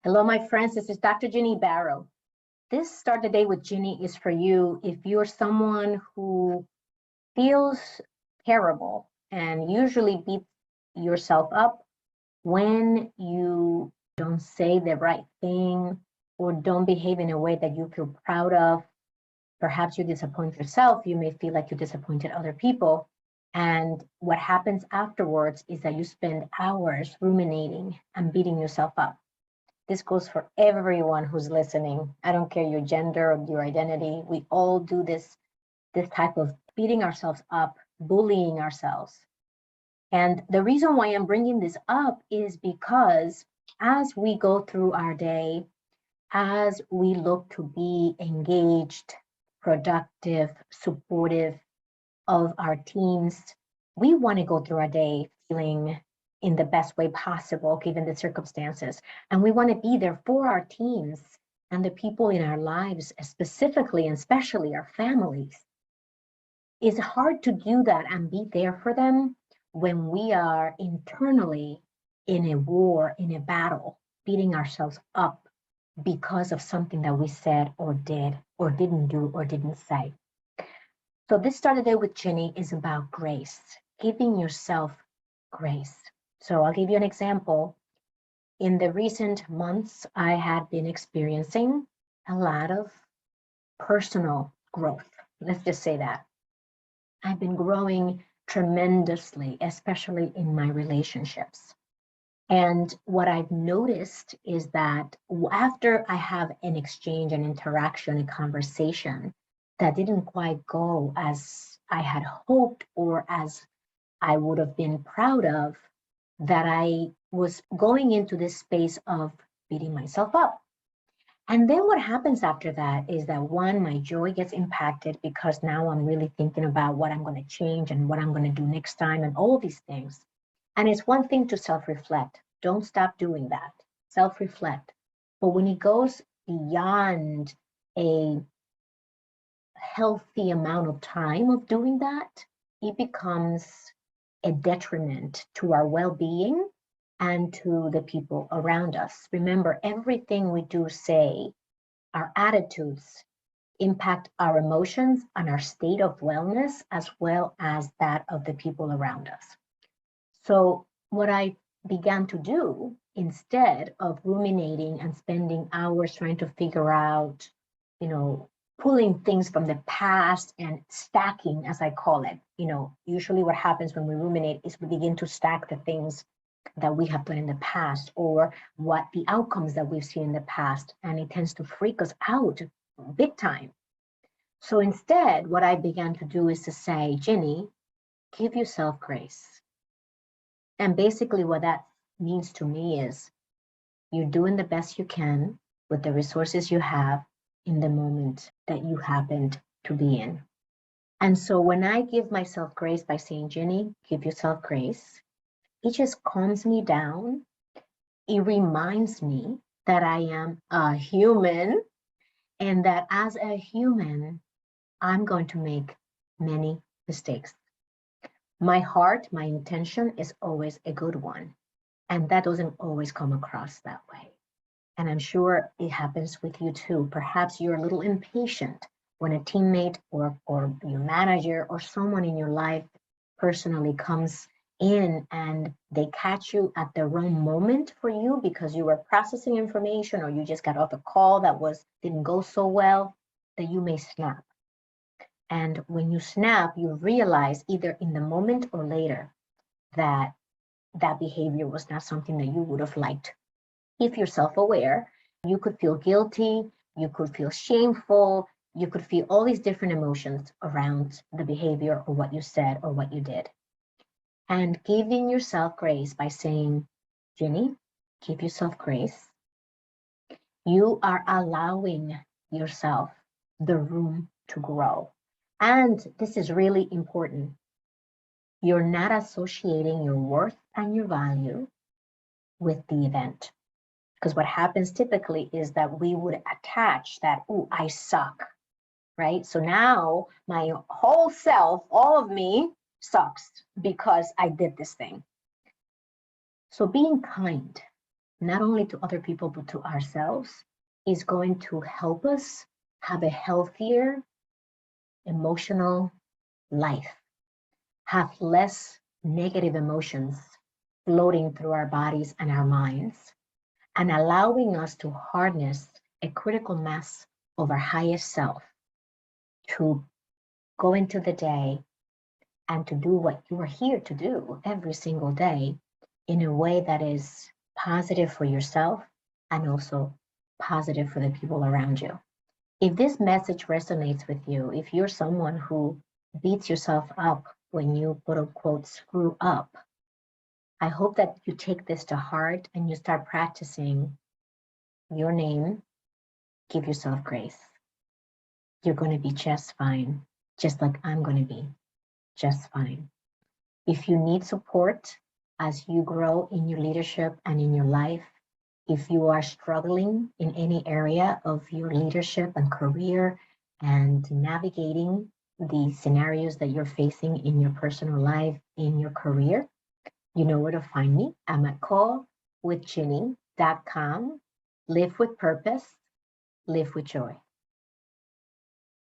Hello, my friends. This is Dr. Ginny Barrow. This Start the Day with Ginny is for you if you're someone who feels terrible and usually beats yourself up when you don't say the right thing or don't behave in a way that you feel proud of. Perhaps you disappoint yourself. You may feel like you disappointed other people. And what happens afterwards is that you spend hours ruminating and beating yourself up. This goes for everyone who's listening. I don't care your gender or your identity. We all do this type of beating ourselves up, bullying ourselves. And the reason why I'm bringing this up is because as we go through our day, as we look to be engaged, productive, supportive of our teams, we want to go through our day feeling in the best way possible, given the circumstances. And we want to be there for our teams and the people in our lives, specifically and especially our families. It's hard to do that and be there for them when we are internally in a war, in a battle, beating ourselves up because of something that we said or did or didn't do or didn't say. So this Start the Day with Ginny is about grace, giving yourself grace. So I'll give you an example. In the recent months, I had been experiencing a lot of personal growth. Let's just say that. I've been growing tremendously, especially in my relationships. And what I've noticed is that after I have an exchange, an interaction, a conversation that didn't quite go as I had hoped or as I would have been proud of, that I was going into this space of beating myself up. And then what happens after that is that one, my joy gets impacted because now I'm really thinking about what I'm going to change and what I'm going to do next time and all these things. And it's one thing to self-reflect. Don't stop doing that. Self-reflect. But when it goes beyond a healthy amount of time of doing that, it becomes a detriment to our well-being and to the people around us. Remember, everything we do, say, our attitudes impact our emotions and our state of wellness, as well as that of the people around us. So what I began to do, instead of ruminating and spending hours trying to figure out, pulling things from the past and stacking, as I call it. Usually what happens when we ruminate is we begin to stack the things that we have done in the past or what the outcomes that we've seen in the past, and it tends to freak us out big time. So instead, what I began to do is to say, Ginny, give yourself grace. And basically what that means to me is you're doing the best you can with the resources you have in the moment that you happened to be in. And so when I give myself grace by saying, Ginny, give yourself grace, it just calms me down. It reminds me that I am a human and that as a human, I'm going to make many mistakes. My heart, my intention is always a good one. And that doesn't always come across that way. And I'm sure it happens with you too. Perhaps you're a little impatient when a teammate or your manager or someone in your life personally comes in and they catch you at the wrong moment for you because you were processing information or you just got off a call that didn't go so well, that you may snap. And when you snap, you realize either in the moment or later that behavior was not something that you would have liked. If you're self-aware, you could feel guilty, you could feel shameful, you could feel all these different emotions around the behavior or what you said or what you did. And giving yourself grace by saying, Ginny, give yourself grace. You are allowing yourself the room to grow. And this is really important. You're not associating your worth and your value with the event. Because what happens typically is that we would attach that, oh, I suck, right? So now my whole self, all of me sucks because I did this thing. So being kind not only to other people, but to ourselves, is going to help us have a healthier emotional life, have less negative emotions floating through our bodies and our minds, and allowing us to harness a critical mass of our highest self to go into the day and to do what you are here to do every single day in a way that is positive for yourself and also positive for the people around you. If this message resonates with you, if you're someone who beats yourself up when you quote unquote screw up, I hope that you take this to heart and you start practicing your name. Give yourself grace. You're going to be just fine, just like I'm going to be just fine. If you need support as you grow in your leadership and in your life, if you are struggling in any area of your leadership and career and navigating the scenarios that you're facing in your personal life, in your career, you know where to find me. I'm at callwithginny.com. Live with purpose, live with joy.